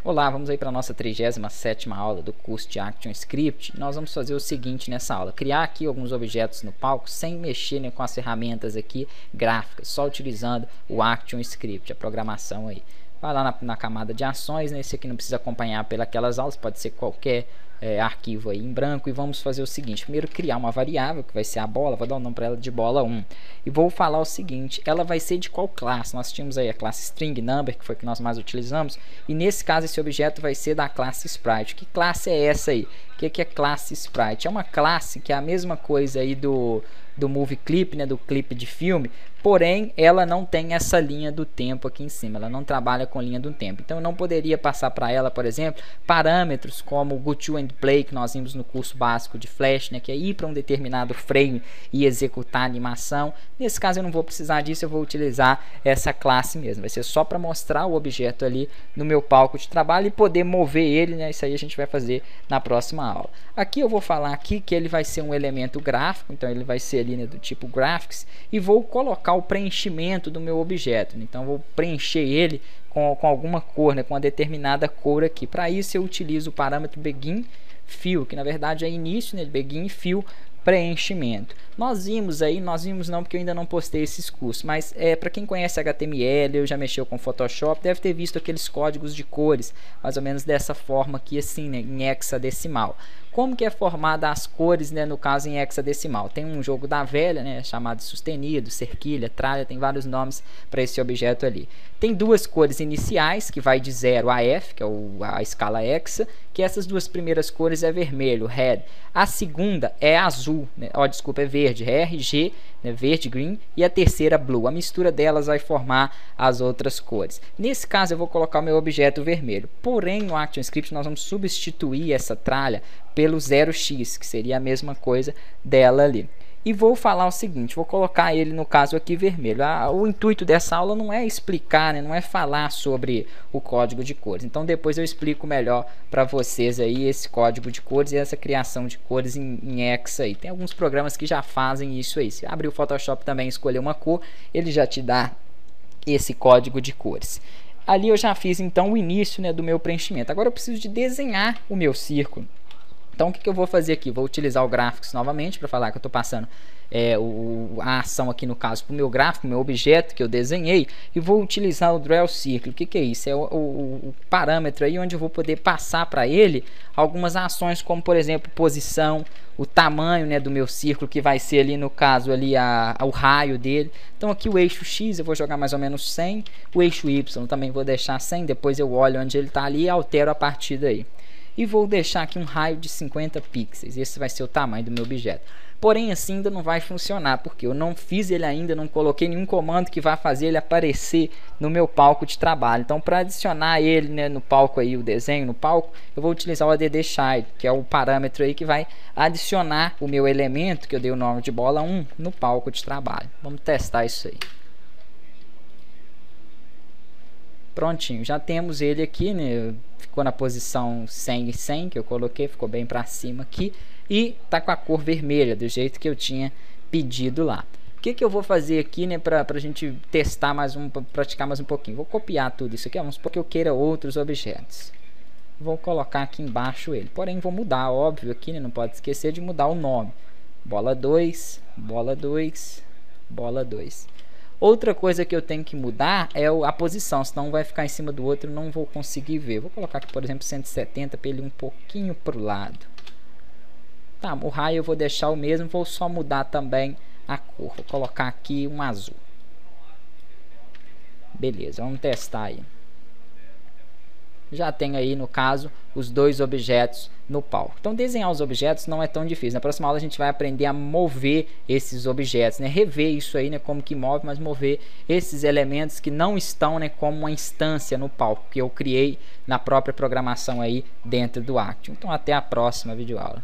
Olá, vamos aí para a nossa 37ª aula do curso de ActionScript. Nós vamos fazer o seguinte nessa aula: criar aqui alguns objetos no palco sem mexer, né, com as ferramentas aqui gráficas, só utilizando o ActionScript, a programação aí. Vai lá na camada de ações, né? Esse aqui não precisa acompanhar pelas aulas, pode ser qualquer arquivo aí em branco. E vamos fazer o seguinte: primeiro criar uma variável que vai ser a bola, vou dar o nome para ela de bola 1. E vou falar o seguinte: ela vai ser de qual classe? Nós tínhamos aí a classe string number, que foi que nós mais utilizamos, e nesse caso esse objeto vai ser da classe sprite. Que classe é essa aí? O que é classe sprite? É uma classe que é a mesma coisa aí do movie clip, né, do clipe de filme, porém ela não tem essa linha do tempo aqui em cima, ela não trabalha com linha do tempo. Então eu não poderia passar para ela, por exemplo, parâmetros como o go-to and play, que nós vimos no curso básico de Flash, né, que é ir para um determinado frame e executar a animação. Nesse caso eu não vou precisar disso, eu vou utilizar essa classe mesmo, vai ser só para mostrar o objeto ali no meu palco de trabalho e poder mover ele, né? Isso aí a gente vai fazer na próxima aula. Aqui eu vou falar aqui que ele vai ser um elemento gráfico, então ele vai ser ali, né, do tipo graphics, e vou colocar o preenchimento do meu objeto. Então vou preencher ele com alguma cor, né, com uma determinada cor aqui. Para isso eu utilizo o parâmetro begin fill, que na verdade é início, né, begin fill preenchimento. Nós vimos não, porque eu ainda não postei esses cursos, mas para quem conhece HTML, eu já mexeu com Photoshop, deve ter visto aqueles códigos de cores, mais ou menos dessa forma aqui, assim, né, em hexadecimal. Como que é formada as cores, né, no caso em hexadecimal? Tem um jogo da velha, né, chamado sustenido, cerquilha, tralha, tem vários nomes para esse objeto ali. Tem duas cores iniciais, que vai de 0 a F, que é a escala hexa, que essas duas primeiras cores é vermelho, red. A segunda é azul, né, desculpa, é verde, RG, né, verde, green, e a terceira blue. A mistura delas vai formar as outras cores. Nesse caso eu vou colocar o meu objeto vermelho. Porém, no ActionScript nós vamos substituir essa tralha pelo 0x, que seria a mesma coisa dela ali. E vou falar o seguinte, vou colocar ele no caso aqui vermelho. O intuito dessa aula não é explicar, né, não é falar sobre o código de cores. Então depois eu explico melhor para vocês aí esse código de cores e essa criação de cores em hexa aí. Tem alguns programas que já fazem isso aí. Se abrir o Photoshop também e escolher uma cor, ele já te dá esse código de cores. Ali eu já fiz então o início, né, do meu preenchimento. Agora eu preciso de desenhar o meu círculo. Então o que eu vou fazer aqui? Vou utilizar o Graphics novamente para falar que eu estou passando a ação aqui no caso para o meu gráfico, meu objeto que eu desenhei, e vou utilizar o Draw Circle. O que é isso? É o parâmetro aí onde eu vou poder passar para ele algumas ações, como por exemplo posição, o tamanho, né, do meu círculo, que vai ser ali no caso ali o raio dele. Então aqui o eixo X eu vou jogar mais ou menos 100, o eixo Y também vou deixar 100, depois eu olho onde ele está ali e altero a partir daí. E vou deixar aqui um raio de 50 pixels. Esse vai ser o tamanho do meu objeto. Porém, assim ainda não vai funcionar, porque eu não fiz ele ainda, não coloquei nenhum comando que vá fazer ele aparecer no meu palco de trabalho. Então, para adicionar ele, né, no palco aí, o desenho no palco, eu vou utilizar o add_shade, que é o parâmetro aí que vai adicionar o meu elemento, que eu dei o nome de bola 1, no palco de trabalho. Vamos testar isso aí. Prontinho, já temos ele aqui, né? Ficou na posição 100 e 100 que eu coloquei, ficou bem para cima aqui e tá com a cor vermelha, do jeito que eu tinha pedido lá. O que eu vou fazer aqui, né, para a gente testar praticar mais um pouquinho? Vou copiar tudo isso aqui, vamos supor que eu queira outros objetos. Vou colocar aqui embaixo ele, porém vou mudar, óbvio aqui, né, não pode esquecer de mudar o nome. Bola 2, bola 2, bola 2. Outra coisa que eu tenho que mudar é a posição, senão vai ficar em cima do outro, não vou conseguir ver. Vou colocar aqui, por exemplo, 170 para ele um pouquinho para o lado. Tá, o raio eu vou deixar o mesmo, vou só mudar também a cor. Vou colocar aqui um azul. Beleza, vamos testar aí. Já tem aí, no caso, os dois objetos no palco. Então desenhar os objetos não é tão difícil. Na próxima aula a gente vai aprender a mover esses objetos, né? Rever isso aí, né, como que move, mas mover esses elementos que não estão, né, como uma instância no palco, que eu criei na própria programação aí dentro do Action. Então até a próxima videoaula.